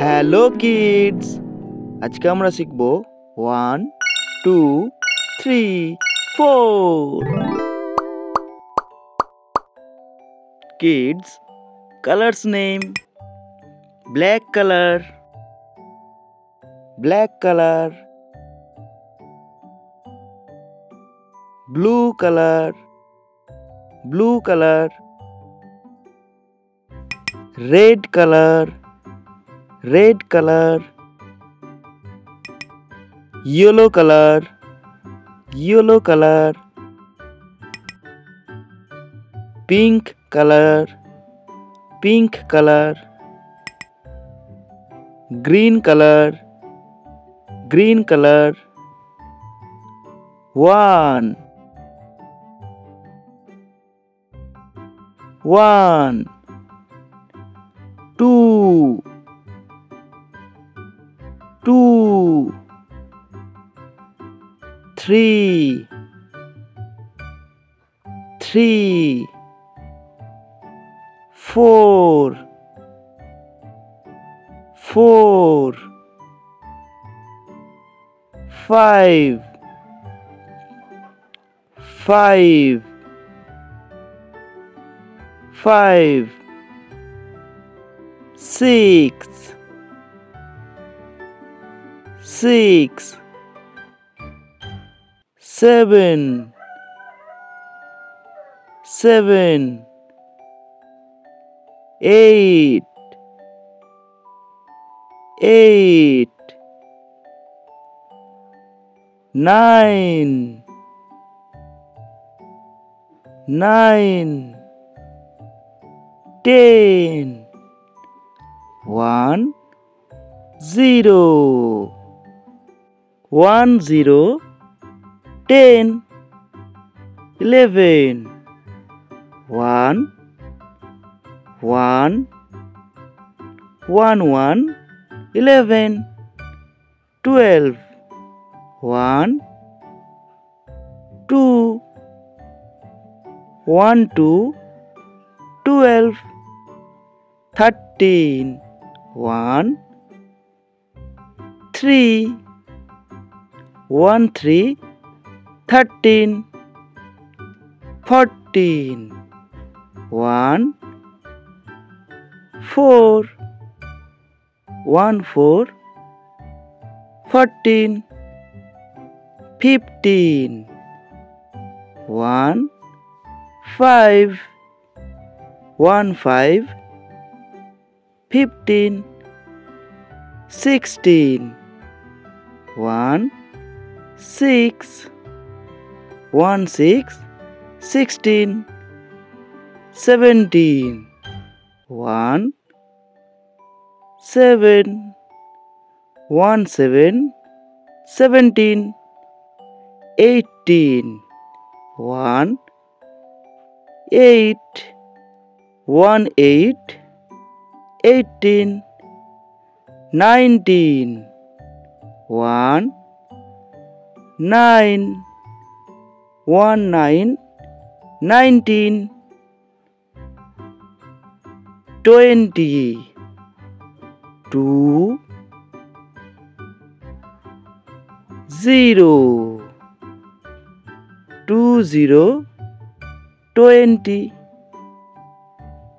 Hello kids, আজকে আমরা শিখব 1 2 3 4 kids colors name black color, black color, blue color, blue color, red color, red color, yellow color, yellow color, pink color, pink color, green color, green color. 1 1 2 2 3 3 4 4 5 5 5 6 6 7 7 8 8 9 9 10 1 0 1 0 10 11 1 1 1 1 11 12 1 2 1 2 12 13 1 3 1 3 13 14 1 4 1 4 14 15 1 5 1 5 15 16 1 6 1 6 16 17 1 7 1 7 17 18 1 8 1 8 18 19 1 9 1 9 19 20 2 0 2 0 20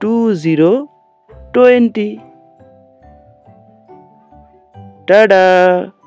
2 0 20 Ta-da!